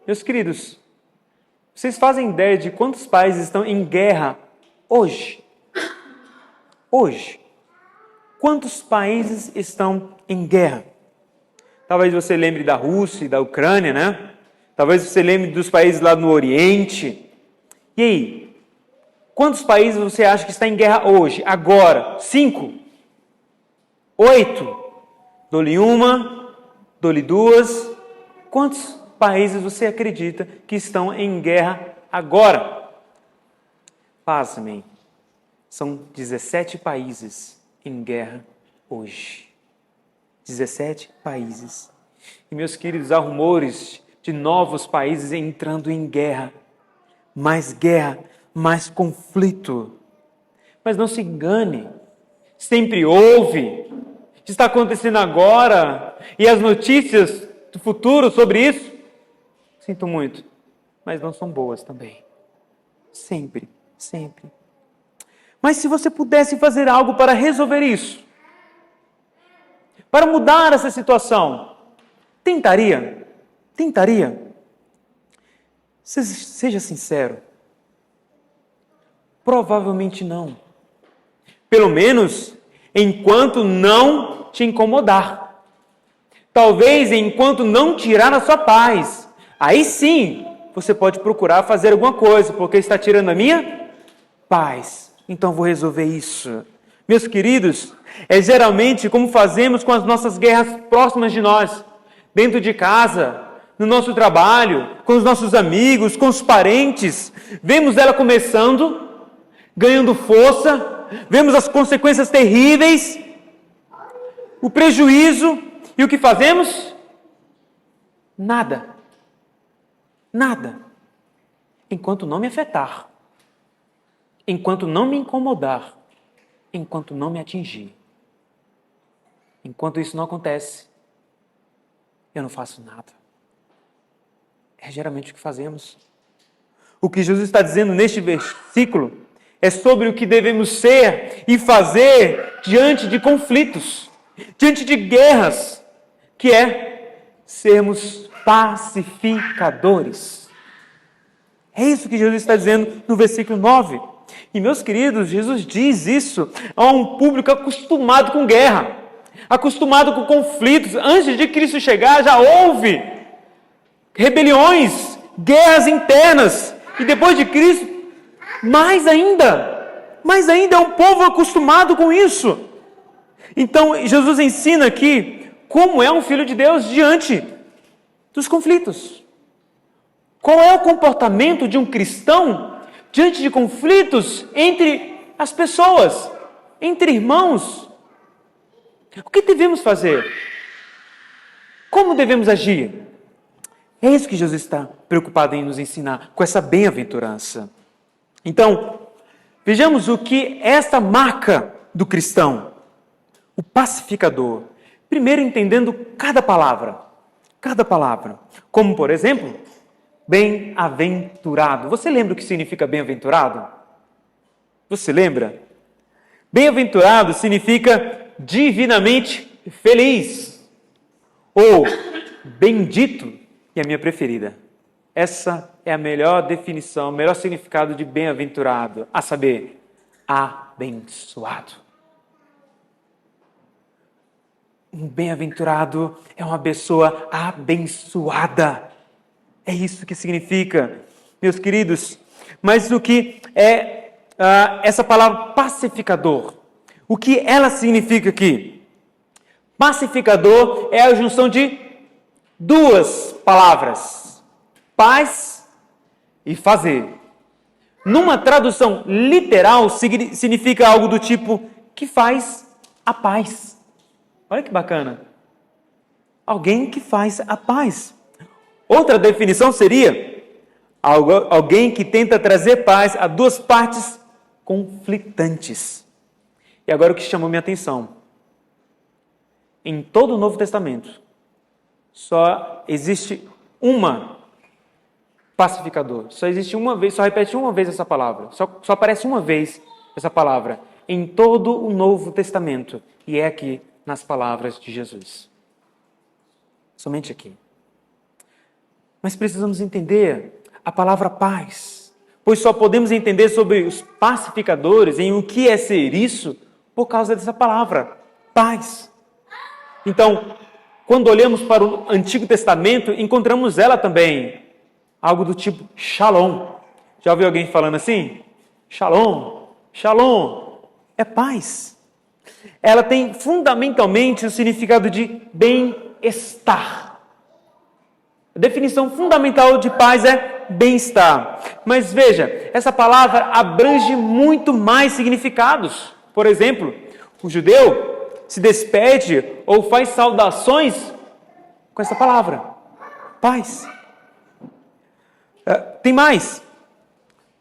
Meus queridos, vocês fazem ideia de quantos países estão em guerra hoje? Hoje. Quantos países estão em guerra? Talvez você lembre da Rússia e da Ucrânia, né? Talvez você lembre dos países lá no Oriente. E aí? Quantos países você acha que está em guerra hoje? Agora? 5? 8? Dou-lhe uma, dou-lhe duas. Quantos países você acredita que estão em guerra agora? Pasmem. São 17 países em guerra hoje. 17 países. E, meus queridos, há rumores de novos países entrando em guerra. Mais conflito. Mas não se engane. Sempre houve. Está acontecendo agora. E as notícias do futuro sobre isso, sinto muito, mas não são boas também. Sempre. Mas se você pudesse fazer algo para resolver isso, para mudar essa situação, tentaria? Seja sincero. Provavelmente não. Pelo menos enquanto não te incomodar. Talvez enquanto não tirar a sua paz. Aí sim, você pode procurar fazer alguma coisa, porque está tirando a minha paz. Então vou resolver isso. Meus queridos, é geralmente como fazemos com as nossas guerras próximas de nós. Dentro de casa, no nosso trabalho, com os nossos amigos, com os parentes. Vemos ela começando, ganhando força, vemos as consequências terríveis, o prejuízo, e o que fazemos? Nada. Enquanto não me afetar, enquanto não me incomodar, enquanto não me atingir. Enquanto isso não acontece, eu não faço nada. É geralmente o que fazemos. O que Jesus está dizendo neste versículo é sobre o que devemos ser e fazer diante de conflitos, diante de guerras, que é sermos pacificadores. É isso que Jesus está dizendo no versículo 9. E, meus queridos, Jesus diz isso a um público acostumado com guerra, acostumado com conflitos. Antes de Cristo chegar, já houve rebeliões, guerras internas. E depois de Cristo, mais ainda é um povo acostumado com isso. Então, Jesus ensina aqui como é um filho de Deus diante dos conflitos. Qual é o comportamento de um cristão diante de conflitos entre as pessoas, entre irmãos? O que devemos fazer? Como devemos agir? É isso que Jesus está preocupado em nos ensinar, com essa bem-aventurança. Então, vejamos o que é esta marca do cristão, o pacificador. Primeiro entendendo cada palavra. Como, por exemplo, bem-aventurado. Você lembra o que significa bem-aventurado? Você lembra? Bem-aventurado significa divinamente feliz. Ou bendito, e a minha preferida. Essa é a melhor definição, o melhor significado de bem-aventurado, a saber, abençoado. Um bem-aventurado é uma pessoa abençoada. É isso que significa, meus queridos. Mas o que é essa palavra pacificador? O que ela significa aqui? Pacificador é a junção de duas palavras: paz e fazer. Numa tradução literal, significa algo do tipo que faz a paz. Olha que bacana. Alguém que faz a paz. Outra definição seria alguém que tenta trazer paz a duas partes conflitantes. E agora o que chamou minha atenção. Em todo o Novo Testamento, só existe uma pacificador. Só existe uma vez, só repete uma vez essa palavra. Só aparece uma vez essa palavra em todo o Novo Testamento. E é aqui nas palavras de Jesus. Somente aqui. Mas precisamos entender a palavra paz, pois só podemos entender sobre os pacificadores, em o que é ser isso, por causa dessa palavra, paz. Então, quando olhamos para o Antigo Testamento, encontramos ela também, algo do tipo shalom. Já ouviu alguém falando assim? Shalom, shalom, é paz. Ela tem fundamentalmente o significado de bem-estar. A definição fundamental de paz é bem-estar. Mas veja, essa palavra abrange muito mais significados. Por exemplo, o judeu se despede ou faz saudações com essa palavra, paz. Tem mais.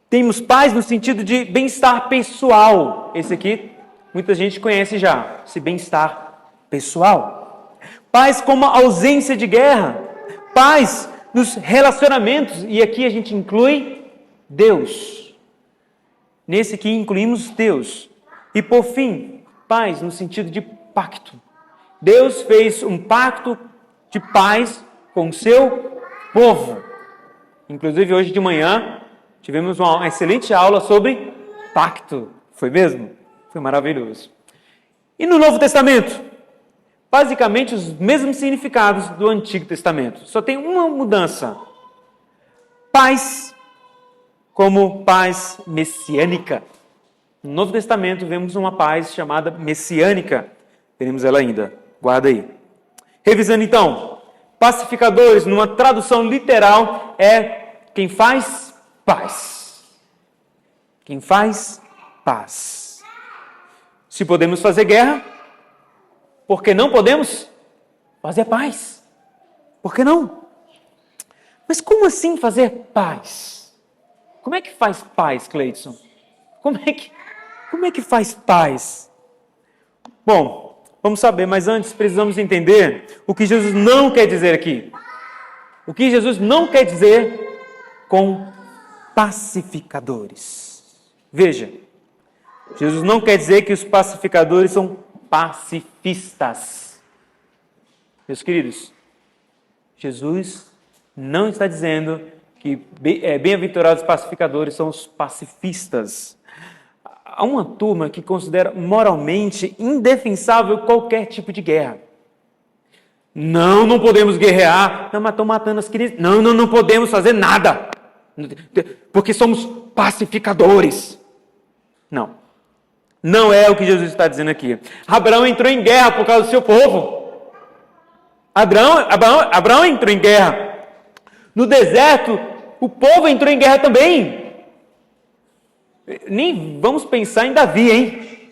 Temos paz no sentido de bem-estar pessoal. Esse aqui, muita gente conhece já, esse bem-estar pessoal. Paz como a ausência de guerra. Paz nos relacionamentos. E aqui a gente inclui Deus. Nesse aqui incluímos Deus. E por fim, paz no sentido de pacto. Deus fez um pacto de paz com o seu povo. Inclusive hoje de manhã tivemos uma excelente aula sobre pacto. Foi mesmo? Foi maravilhoso. E no Novo Testamento? Basicamente os mesmos significados do Antigo Testamento. Só tem uma mudança. Paz como paz messiânica. No Novo Testamento vemos uma paz chamada messiânica. Veremos ela ainda. Guarda aí. Revisando então. Pacificadores, numa tradução literal, é quem faz paz. Quem faz paz. Se podemos fazer guerra, por que não podemos fazer paz? Por que não? Mas como assim fazer paz? Como é que faz paz, Cleidson? Como é que faz paz? Bom, vamos saber, mas antes precisamos entender o que Jesus não quer dizer aqui. O que Jesus não quer dizer com pacificadores. Veja, Jesus não quer dizer que os pacificadores são pacifistas. Meus queridos, Jesus não está dizendo que bem-aventurados pacificadores são os pacifistas. Há uma turma que considera moralmente indefensável qualquer tipo de guerra. Não podemos guerrear. Não, mas estão matando as crianças. Não podemos fazer nada. Porque somos pacificadores. Não é o que Jesus está dizendo aqui. Abraão entrou em guerra por causa do seu povo. Abraão entrou em guerra. No deserto, o povo entrou em guerra também. Nem vamos pensar em Davi, hein?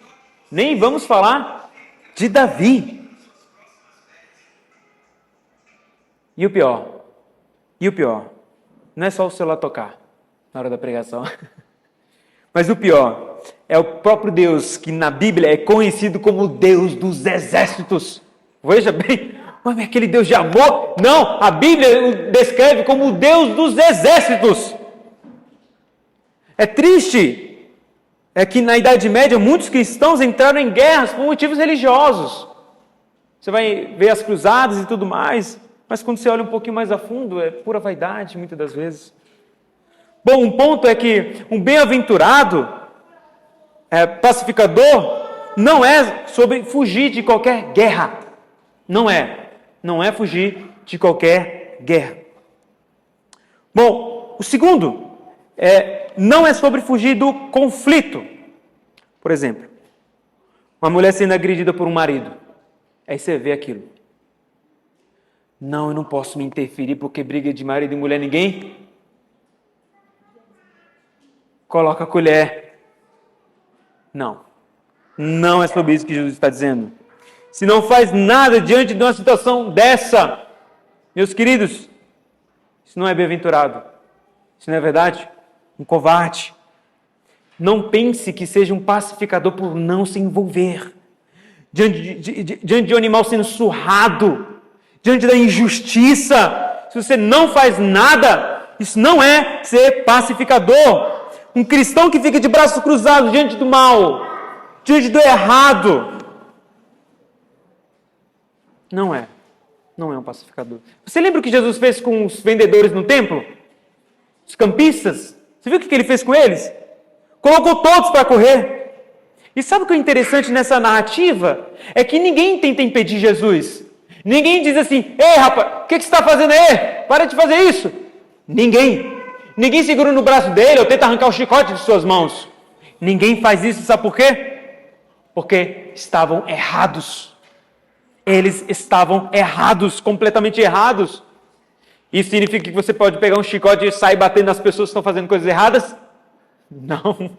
Nem vamos falar de Davi. E o pior, não é só o celular tocar na hora da pregação. Mas o pior é o próprio Deus, que na Bíblia é conhecido como o Deus dos exércitos. Veja bem, mas é aquele Deus de amor? Não, a Bíblia o descreve como o Deus dos exércitos. É triste. É que na Idade Média muitos cristãos entraram em guerras por motivos religiosos. Você vai ver as cruzadas e tudo mais, mas quando você olha um pouquinho mais a fundo, é pura vaidade, muitas das vezes. Bom, um ponto é que um bem-aventurado, pacificador, não é sobre fugir de qualquer guerra. Não é fugir de qualquer guerra. Bom, o segundo não é sobre fugir do conflito. Por exemplo, uma mulher sendo agredida por um marido. Aí você vê aquilo. Não, eu não posso me interferir porque briga de marido e mulher ninguém coloca a colher. Não é sobre isso que Jesus está dizendo. Se não faz nada diante de uma situação dessa, meus queridos, isso não é bem-aventurado. Isso não é verdade? Um covarde. Não pense que seja um pacificador por não se envolver. Diante de um animal sendo surrado, diante da injustiça, se você não faz nada, isso não é ser pacificador. Um cristão que fica de braços cruzados diante do mal, diante do errado, não é. Não é um pacificador. Você lembra o que Jesus fez com os vendedores no templo? Os campistas? Você viu o que ele fez com eles? Colocou todos para correr. E sabe o que é interessante nessa narrativa? É que ninguém tenta impedir Jesus. Ninguém diz assim, ei rapaz, o que você está fazendo aí? Para de fazer isso. Ninguém. Ninguém segura no braço dele ou tenta arrancar o chicote de suas mãos. Ninguém faz isso, sabe por quê? Porque estavam errados. Eles estavam errados, completamente errados. Isso significa que você pode pegar um chicote e sair batendo nas pessoas que estão fazendo coisas erradas? Não.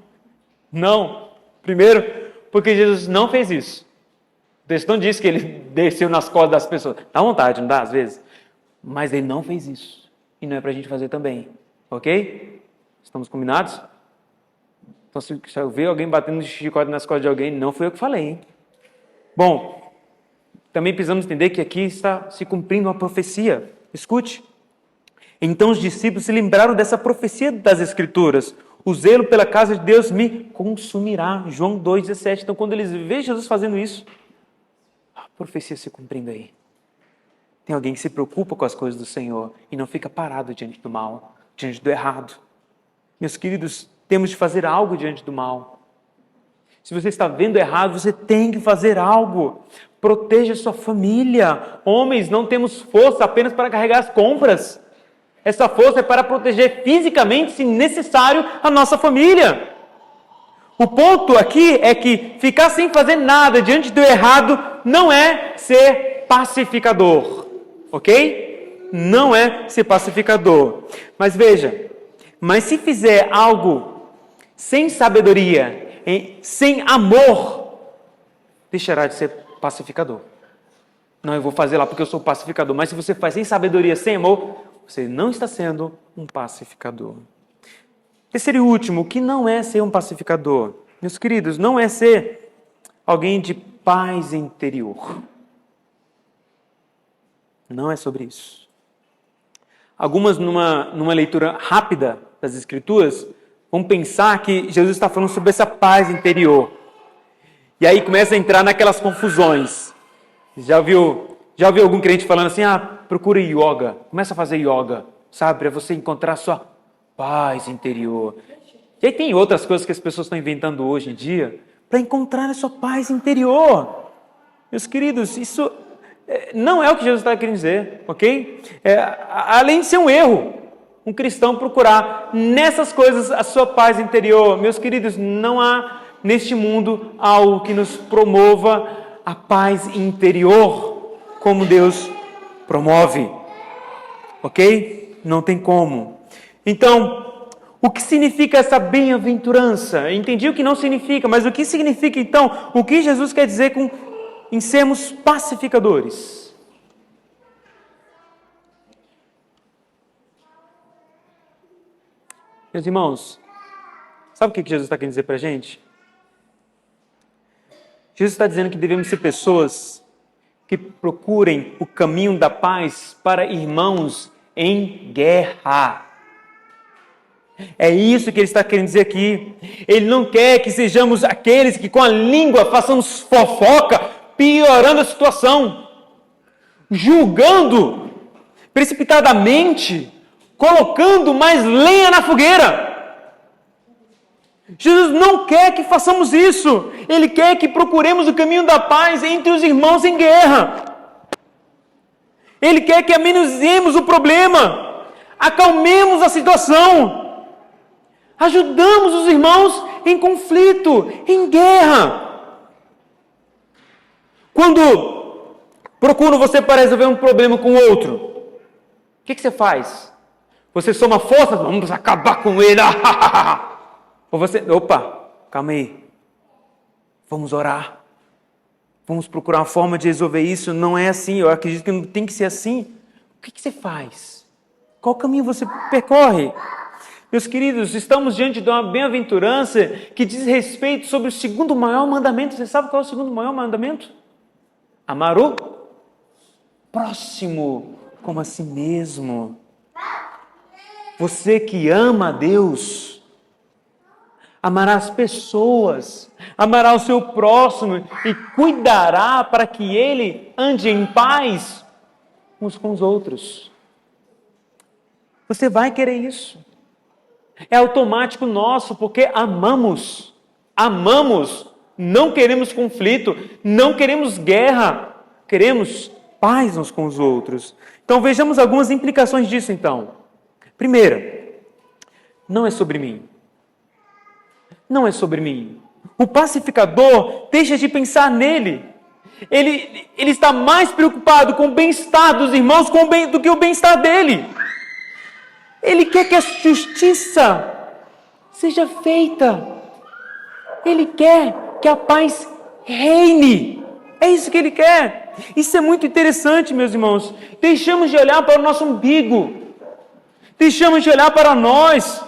Não. Primeiro, porque Jesus não fez isso. O texto não diz que ele desceu nas costas das pessoas. Dá vontade, não dá? Às vezes. Mas ele não fez isso. E não é para a gente fazer também. Ok? Estamos combinados? Então, se eu ver alguém batendo chicote nas costas de alguém, não foi eu que falei, hein? Bom, também precisamos entender que aqui está se cumprindo uma profecia. Escute. Então os discípulos se lembraram dessa profecia das Escrituras. O zelo pela casa de Deus me consumirá. João 2,17. Então, quando eles veem Jesus fazendo isso, a profecia se cumprindo aí. Tem alguém que se preocupa com as coisas do Senhor e não fica parado diante do mal, diante do errado. Meus queridos, temos de fazer algo diante do mal. Se você está vendo errado, você tem que fazer algo. Proteja sua família. Homens, não temos força apenas para carregar as compras. Essa força é para proteger fisicamente, se necessário, a nossa família. O ponto aqui é que ficar sem fazer nada diante do errado não é ser pacificador. Ok? Não é ser pacificador. Mas veja, se fizer algo sem sabedoria, sem amor, deixará de ser pacificador. Não, eu vou fazer lá porque eu sou pacificador. Mas se você faz sem sabedoria, sem amor, você não está sendo um pacificador. Terceiro e último, o que não é ser um pacificador? Meus queridos, não é ser alguém de paz interior. Não é sobre isso. Algumas, numa leitura rápida das Escrituras, vão pensar que Jesus está falando sobre essa paz interior. E aí começa a entrar naquelas confusões. Já ouviu algum crente falando assim, procura yoga, começa a fazer yoga, sabe, para você encontrar a sua paz interior. E aí tem outras coisas que as pessoas estão inventando hoje em dia para encontrar a sua paz interior. Meus queridos, isso não é o que Jesus está querendo dizer, ok? Além de ser um erro, um cristão procurar nessas coisas a sua paz interior. Meus queridos, não há neste mundo algo que nos promova a paz interior como Deus promove, ok? Não tem como. Então, o que significa essa bem-aventurança? Eu entendi o que não significa, mas o que significa então? O que Jesus quer dizer em sermos pacificadores? Meus irmãos, sabe o que Jesus está querendo dizer para a gente? Jesus está dizendo que devemos ser pessoas que procurem o caminho da paz para irmãos em guerra. É isso que ele está querendo dizer aqui. Ele não quer que sejamos aqueles que com a língua façamos fofoca, piorando a situação, julgando precipitadamente, colocando mais lenha na fogueira. Jesus não quer que façamos isso. Ele quer que procuremos o caminho da paz entre os irmãos em guerra. Ele quer que amenizemos o problema, acalmemos a situação, ajudamos os irmãos em conflito, em guerra. Quando procuram você para resolver um problema com o outro, o que você faz? Você soma força, vamos acabar com ele. Ou você, opa, calma aí, vamos orar, vamos procurar uma forma de resolver isso. Não é assim, eu acredito que não tem que ser assim. O que você faz? Qual caminho você percorre? Meus queridos, estamos diante de uma bem-aventurança que diz respeito sobre o segundo maior mandamento. Você sabe qual é o segundo maior mandamento? Amar o próximo como a si mesmo. Você que ama a Deus, amará as pessoas, amará o seu próximo e cuidará para que ele ande em paz uns com os outros. Você vai querer isso. É automático nosso, porque amamos. Amamos. Não queremos conflito, não queremos guerra. Queremos paz uns com os outros. Então vejamos algumas implicações disso então. Primeira, não é sobre mim. Não é sobre mim. O pacificador deixa de pensar nele. Ele está mais preocupado com o bem-estar dos irmãos do que o bem-estar dele. Ele quer que a justiça seja feita. Ele quer que a paz reine. É isso que ele quer. Isso é muito interessante, meus irmãos. Deixamos de olhar para o nosso umbigo. Deixamos de olhar para nós.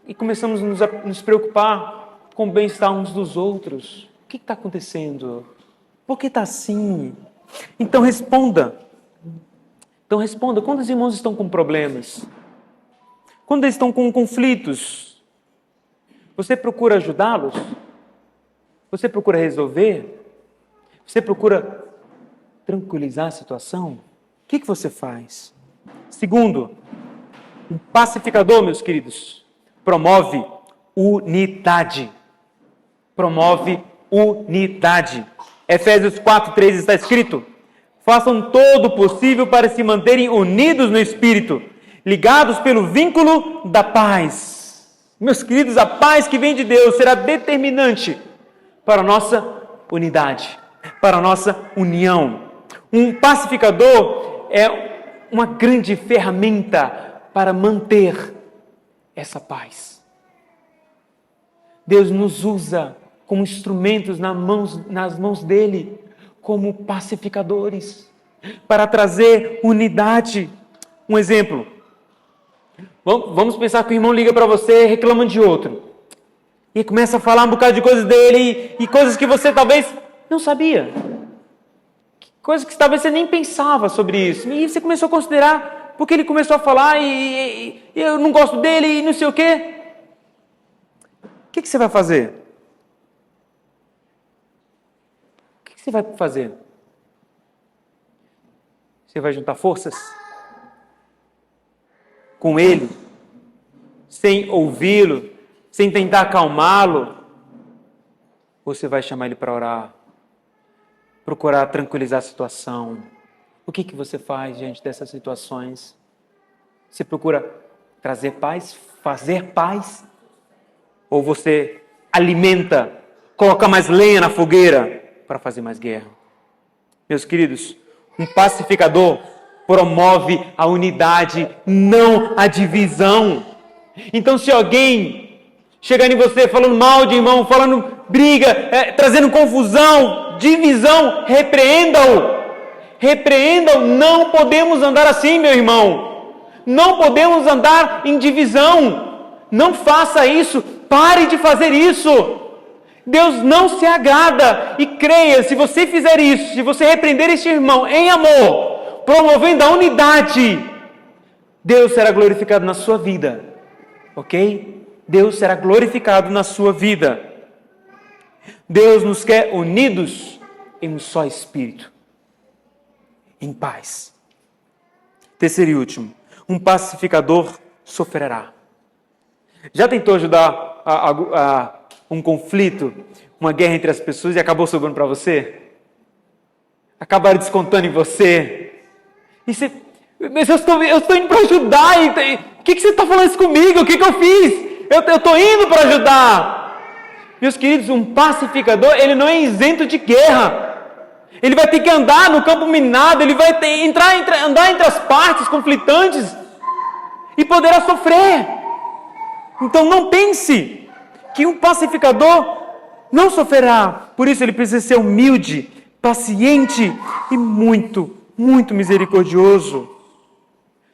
E começamos a nos preocupar com o bem-estar uns dos outros. O que está acontecendo? Por que está assim? Então responda. Quando os irmãos estão com problemas, quando eles estão com conflitos, você procura ajudá-los? Você procura resolver? Você procura tranquilizar a situação? O que você faz? Segundo, um pacificador, meus queridos, promove unidade. Promove unidade. Efésios 4:3 está escrito: façam todo o possível para se manterem unidos no Espírito, ligados pelo vínculo da paz. Meus queridos, a paz que vem de Deus será determinante para a nossa unidade, para a nossa união. Um pacificador é uma grande ferramenta para manter essa paz. Deus nos usa como instrumentos nas mãos dele, como pacificadores, para trazer unidade. Um exemplo. Vamos pensar que o irmão liga para você reclamando de outro. E começa a falar um bocado de coisas dele e coisas que você talvez não sabia. Coisas que talvez você nem pensava sobre isso. E você começou a considerar, porque ele começou a falar e eu não gosto dele e não sei o quê. O que você vai fazer? O que você vai fazer? Você vai juntar forças com ele, sem ouvi-lo, sem tentar acalmá-lo? Ou você vai chamar ele para orar, procurar tranquilizar a situação? O que você faz diante dessas situações? Você procura trazer paz, fazer paz? Ou você alimenta, coloca mais lenha na fogueira para fazer mais guerra? Meus queridos, um pacificador promove a unidade, não a divisão. Então, se alguém chegar em você falando mal de irmão, falando briga, trazendo confusão, divisão, repreenda-o. Repreenda-o. Não podemos andar assim, meu irmão. Não podemos andar em divisão. Não faça isso. Pare de fazer isso. Deus não se agrada. E creia, se você fizer isso, se você repreender este irmão em amor, promovendo a unidade, Deus será glorificado na sua vida. Ok? Deus será glorificado na sua vida. Deus nos quer unidos em um só Espírito, em paz. Terceiro e último, um pacificador sofrerá. Já tentou ajudar a um conflito, uma guerra entre as pessoas e acabou sobrando para você? Acabaram descontando em você? E você, mas eu estou indo para ajudar. O que você está falando isso comigo? O que eu fiz? Eu estou indo para ajudar. Meus queridos, um pacificador, ele não é isento de guerra. Ele vai ter que andar no campo minado, ele vai andar entre as partes conflitantes e poderá sofrer. Então não pense que um pacificador não sofrerá. Por isso ele precisa ser humilde, paciente e muito, muito misericordioso.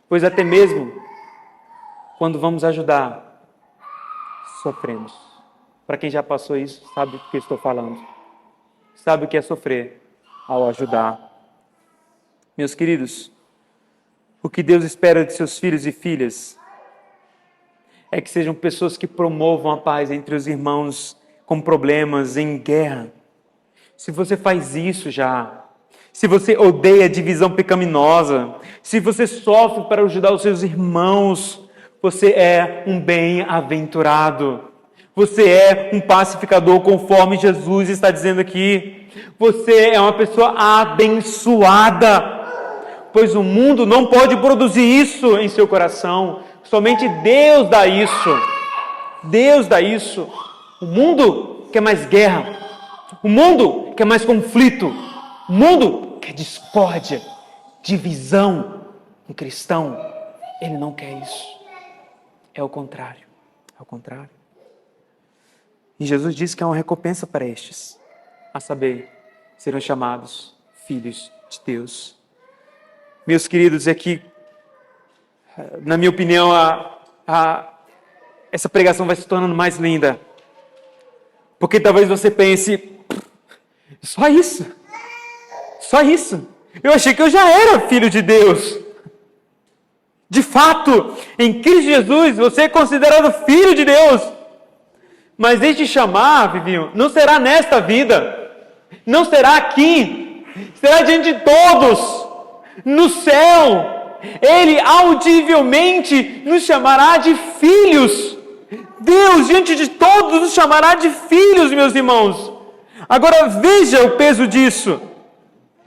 Pois até mesmo quando vamos ajudar, sofremos. Para quem já passou isso, sabe do que eu estou falando. Sabe o que é sofrer ao ajudar. Meus queridos, o que Deus espera de seus filhos e filhas é que sejam pessoas que promovam a paz entre os irmãos com problemas, em guerra. Se você faz isso já, se você odeia a divisão pecaminosa, se você sofre para ajudar os seus irmãos, você é um bem-aventurado. Você é um pacificador, conforme Jesus está dizendo aqui. Você é uma pessoa abençoada, pois o mundo não pode produzir isso em seu coração. Somente Deus dá isso. Deus dá isso. O mundo quer mais guerra. O mundo quer mais conflito. O mundo quer discórdia, divisão. Um cristão, ele não quer isso. É o contrário. É o contrário. E Jesus diz que há uma recompensa para estes, a saber, serão chamados filhos de Deus. Meus queridos, é que, na minha opinião, essa pregação vai se tornando mais linda. Porque talvez você pense, só isso? Só isso? Eu achei que eu já era filho de Deus. De fato, em Cristo Jesus, você é considerado filho de Deus. Mas este chamar, Vivinho, não será nesta vida. Não será aqui. Será diante de todos. No céu. Ele audivelmente nos chamará de filhos. Deus, diante de todos, nos chamará de filhos, meus irmãos. Agora veja o peso disso.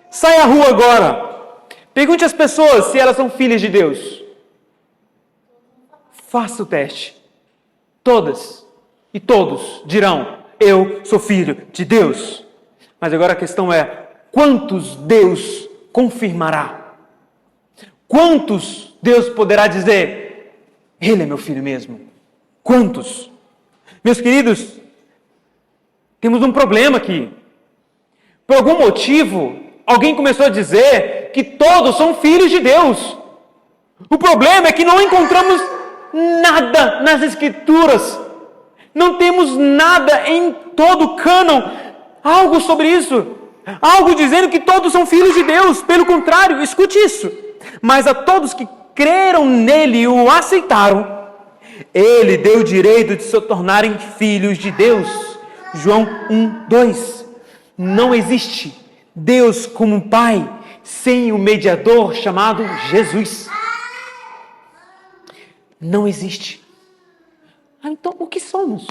Saia à rua agora. Pergunte às pessoas se elas são filhas de Deus. Faça o teste. Todas e todos dirão, eu sou filho de Deus. Mas agora a questão é, quantos Deus confirmará? Quantos Deus poderá dizer, ele é meu filho mesmo? Quantos? Meus queridos, temos um problema aqui. Por algum motivo, alguém começou a dizer que todos são filhos de Deus. O problema é que não encontramos nada nas Escrituras. Não temos nada em todo o cânon, algo sobre isso. Algo dizendo que todos são filhos de Deus. Pelo contrário, escute isso. Mas a todos que creram nele e o aceitaram, ele deu o direito de se tornarem filhos de Deus. João 1:2. Não existe Deus como um Pai sem o mediador chamado Jesus. Não existe. Então, o que somos?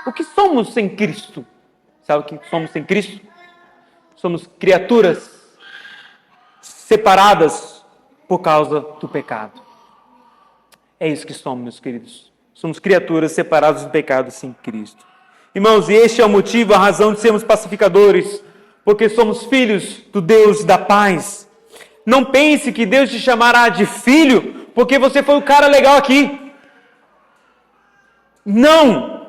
O que somos sem Cristo? Sabe o que somos sem Cristo? Somos criaturas separadas por causa do pecado. É isso que somos, meus queridos. Somos criaturas separadas do pecado sem Cristo. Irmãos, e este é o motivo, a razão de sermos pacificadores, porque somos filhos do Deus da paz. Não pense que Deus te chamará de filho porque você foi o cara legal aqui. Não!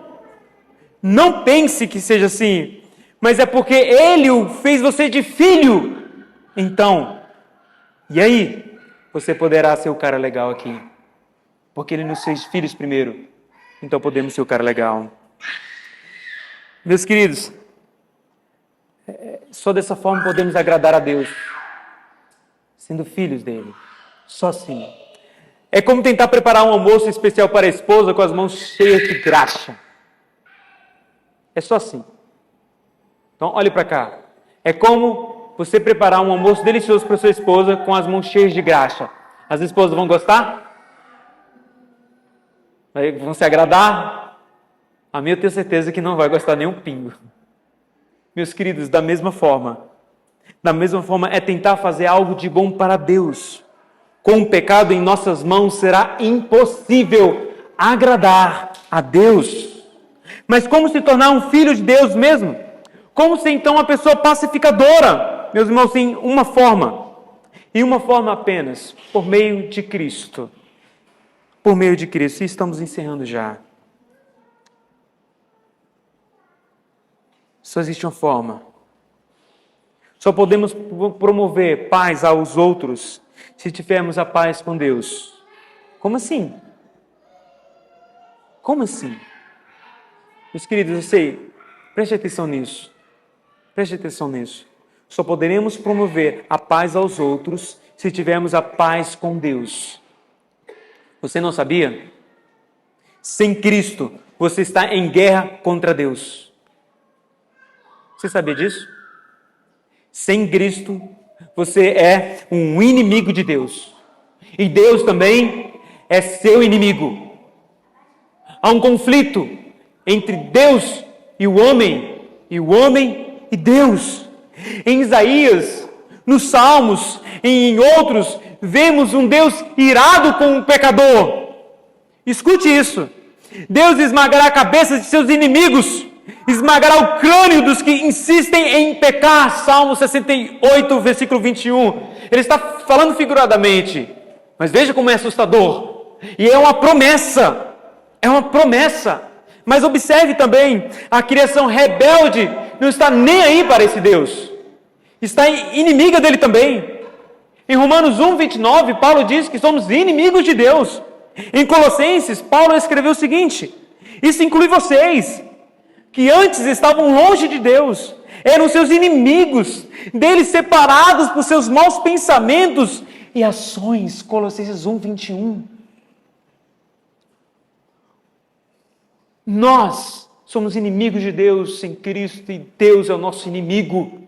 Não pense que seja assim, mas é porque Ele fez você de filho. Então, e aí? Você poderá ser o cara legal aqui. Porque Ele nos fez filhos primeiro. Então podemos ser o cara legal. Meus queridos, só dessa forma podemos agradar a Deus. Sendo filhos dele. Só assim. É como tentar preparar um almoço especial para a esposa com as mãos cheias de graxa. É só assim. Então, olhe para cá. É como você preparar um almoço delicioso para sua esposa com as mãos cheias de graxa. As esposas vão gostar? Vão se agradar? A mim eu tenho certeza que não vai gostar nem um pingo. Meus queridos, da mesma forma é tentar fazer algo de bom para Deus. Com o pecado em nossas mãos será impossível agradar a Deus. Mas como se tornar um filho de Deus mesmo? Como ser então uma pessoa pacificadora? Meus irmãos, em uma forma. E uma forma apenas, por meio de Cristo. Por meio de Cristo. E estamos encerrando já. Só existe uma forma. Só podemos promover paz aos outros se tivermos a paz com Deus. Como assim? Como assim? Meus queridos, eu sei, preste atenção nisso. Preste atenção nisso. Só poderemos promover a paz aos outros se tivermos a paz com Deus. Você não sabia? Sem Cristo, você está em guerra contra Deus. Você sabia disso? Sem Cristo, você é um inimigo de Deus. E Deus também é seu inimigo. Há um conflito entre Deus e o homem e Deus. Em Isaías, nos Salmos e em outros, vemos um Deus irado com o pecador. Escute isso. Deus esmagará a cabeça de seus inimigos, esmagará o crânio dos que insistem em pecar. Salmo 68, versículo 21. Ele está falando figuradamente, mas veja como é assustador. E é uma promessa. É uma promessa. Mas observe também, a criação rebelde não está nem aí para esse Deus. Está inimiga dele também. Em Romanos 1, 29, Paulo diz que somos inimigos de Deus. Em Colossenses, Paulo escreveu o seguinte: isso inclui vocês, que antes estavam longe de Deus, eram seus inimigos, dele separados por seus maus pensamentos e ações. Colossenses 1, 21. Nós somos inimigos de Deus sem Cristo e Deus é o nosso inimigo.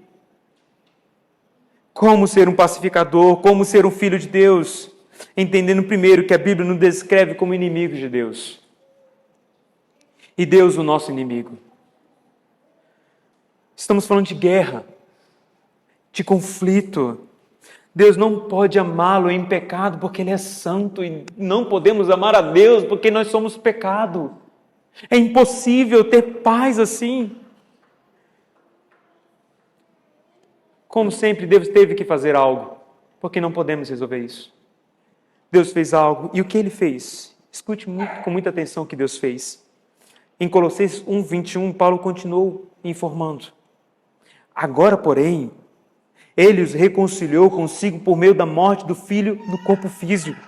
Como ser um pacificador, como ser um filho de Deus? Entendendo primeiro que a Bíblia nos descreve como inimigos de Deus. E Deus o nosso inimigo. Estamos falando de guerra, de conflito. Deus não pode amá-lo em pecado porque Ele é santo e não podemos amar a Deus porque nós somos pecado. É impossível ter paz assim. Como sempre, Deus teve que fazer algo, porque não podemos resolver isso. Deus fez algo, e o que Ele fez? Escute com muita atenção o que Deus fez. Em Colossenses 1, 21, Paulo continuou informando. Agora, porém, Ele os reconciliou consigo por meio da morte do Filho no corpo físico.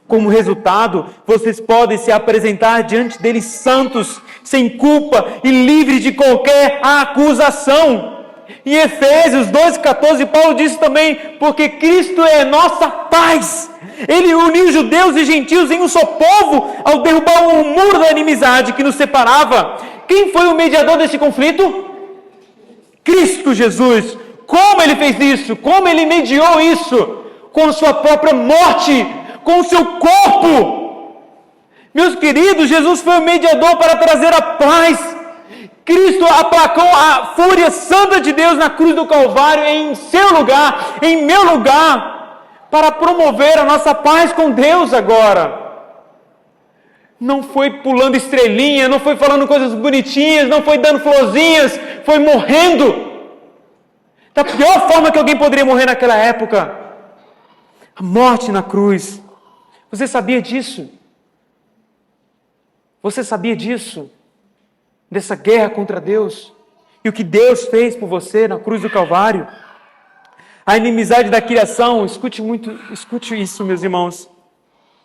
Como resultado, vocês podem se apresentar diante dele santos, sem culpa e livres de qualquer acusação. Em Efésios 2,14, Paulo disse também, porque Cristo é nossa paz. Ele uniu judeus e gentios em um só povo ao derrubar o muro da inimizade que nos separava. Quem foi o mediador desse conflito? Cristo Jesus. Como Ele fez isso? Como Ele mediou isso? Com sua própria morte, com o seu corpo. Meus queridos, Jesus foi o mediador para trazer a paz. Cristo aplacou a fúria santa de Deus na cruz do Calvário em seu lugar, em meu lugar, para promover a nossa paz com Deus agora. Não foi pulando estrelinha, não foi falando coisas bonitinhas, não foi dando florzinhas, foi morrendo. Da pior forma que alguém poderia morrer naquela época. A morte na cruz. Você sabia disso? Você sabia disso? Dessa guerra contra Deus? E o que Deus fez por você na cruz do Calvário? A inimizade da criação, escute isso, meus irmãos.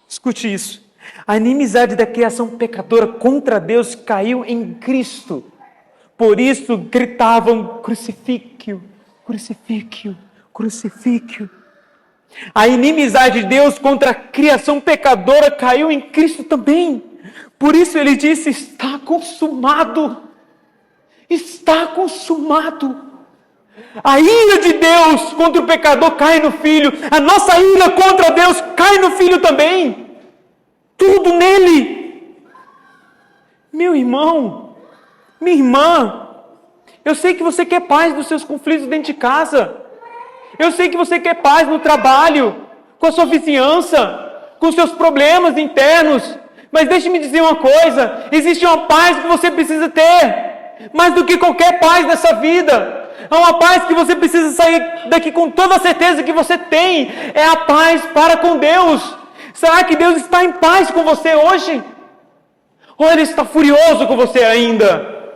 Escute isso. A inimizade da criação pecadora contra Deus caiu em Cristo. Por isso gritavam: crucifique-o, crucifique-o, crucifique-o. A inimizade de Deus contra a criação pecadora caiu em Cristo também. Por isso Ele disse: está consumado. Está consumado. A ira de Deus contra o pecador cai no Filho. A nossa ira contra Deus cai no Filho também. Tudo nele. Meu irmão, minha irmã, eu sei que você quer paz nos seus conflitos dentro de casa. Eu sei que você quer paz no trabalho, com a sua vizinhança, com os seus problemas internos. Mas deixe-me dizer uma coisa, existe uma paz que você precisa ter, mais do que qualquer paz nessa vida. Há uma paz que você precisa sair daqui com toda a certeza que você tem, é a paz para com Deus. Será que Deus está em paz com você hoje? Ou Ele está furioso com você ainda?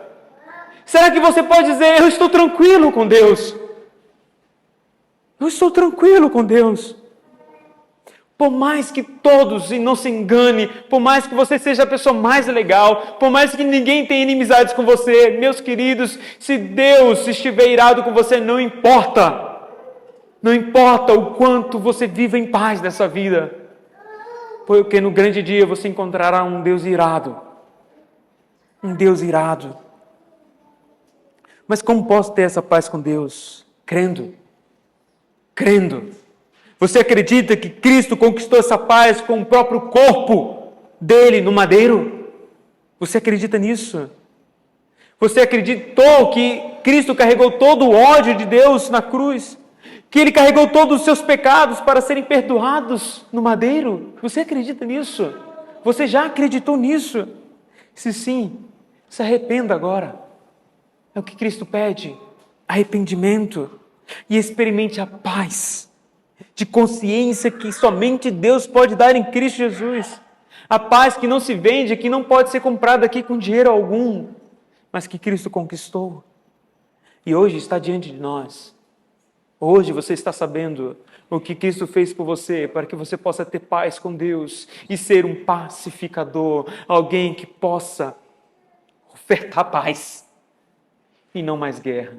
Será que você pode dizer: eu estou tranquilo com Deus? Eu estou tranquilo com Deus. Por mais que todos, e não se engane, por mais que você seja a pessoa mais legal, por mais que ninguém tenha inimizades com você, meus queridos, se Deus estiver irado com você, não importa. Não importa o quanto você viva em paz nessa vida, porque no grande dia você encontrará um Deus irado. Um Deus irado. Mas como posso ter essa paz com Deus? Crendo. Crendo. Você acredita que Cristo conquistou essa paz com o próprio corpo dele no madeiro? Você acredita nisso? Você acreditou que Cristo carregou todo o ódio de Deus na cruz? Que Ele carregou todos os seus pecados para serem perdoados no madeiro? Você acredita nisso? Você já acreditou nisso? Se sim, se arrependa agora. É o que Cristo pede. Arrependimento. E experimente a paz de consciência que somente Deus pode dar em Cristo Jesus. A paz que não se vende, que não pode ser comprada aqui com dinheiro algum, mas que Cristo conquistou. E hoje está diante de nós. Hoje você está sabendo o que Cristo fez por você, para que você possa ter paz com Deus e ser um pacificador, alguém que possa ofertar paz e não mais guerra.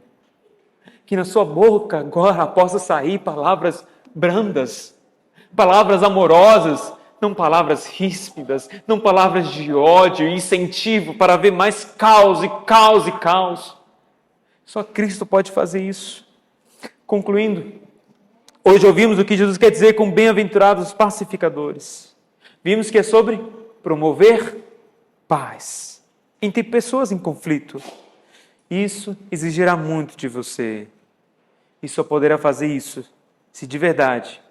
Que na sua boca agora possa sair palavras brandas, palavras amorosas, não palavras ríspidas, não palavras de ódio e incentivo para haver mais caos e caos e caos. Só Cristo pode fazer isso. Concluindo, hoje ouvimos o que Jesus quer dizer com bem-aventurados pacificadores. Vimos que é sobre promover paz entre pessoas em conflito. Isso exigirá muito de você. E só poderá fazer isso se de verdade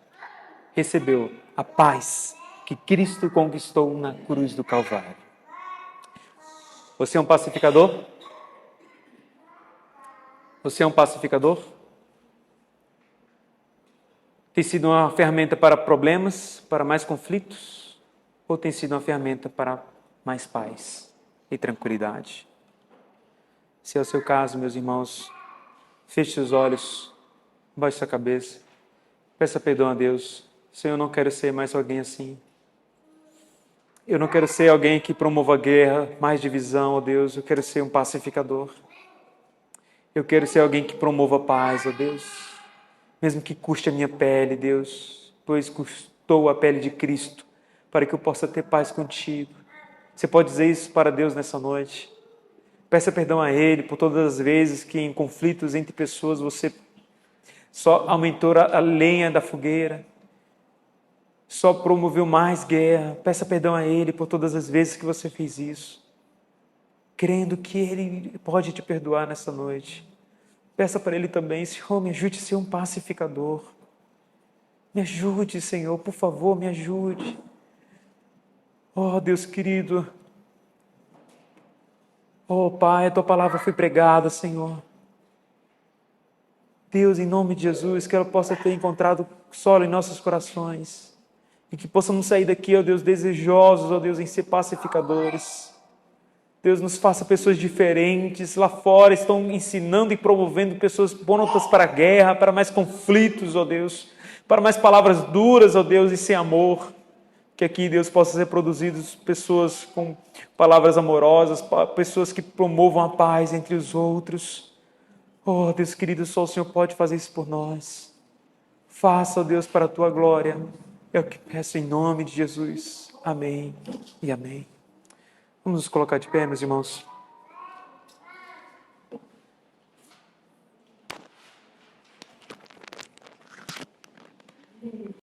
recebeu a paz que Cristo conquistou na cruz do Calvário. Você é um pacificador? Você é um pacificador? Tem sido uma ferramenta para problemas, para mais conflitos? Ou tem sido uma ferramenta para mais paz e tranquilidade? Se é o seu caso, meus irmãos, feche seus olhos, baixe sua cabeça, peça perdão a Deus. Senhor, eu não quero ser mais alguém assim. Eu não quero ser alguém que promova guerra, mais divisão, ó Deus. Eu quero ser um pacificador. Eu quero ser alguém que promova paz, ó Deus. Mesmo que custe a minha pele, Deus, pois custou a pele de Cristo, para que eu possa ter paz contigo. Você pode dizer isso para Deus nessa noite? Peça perdão a Ele por todas as vezes que em conflitos entre pessoas você só aumentou a lenha da fogueira, só promoveu mais guerra. Peça perdão a Ele por todas as vezes que você fez isso, crendo que Ele pode te perdoar nessa noite. Peça para Ele também: Senhor, me ajude a ser um pacificador. Me ajude, Senhor, por favor, me ajude. Oh, Deus querido. Oh, Pai, a Tua palavra foi pregada, Senhor. Deus, em nome de Jesus, que ela possa ter encontrado solo em nossos corações. E que possamos sair daqui, ó Deus, desejosos, ó Deus, em ser pacificadores. Deus, nos faça pessoas diferentes. Lá fora estão ensinando e promovendo pessoas prontas para a guerra, para mais conflitos, ó Deus, para mais palavras duras, ó Deus, e sem amor. Que aqui, Deus, possa ser produzidos pessoas com palavras amorosas, pessoas que promovam a paz entre os outros. Oh, Deus querido, só o Senhor pode fazer isso por nós. Faça, ó Deus, para a Tua glória. É o que peço em nome de Jesus. Amém e amém. Vamos nos colocar de pé, meus irmãos.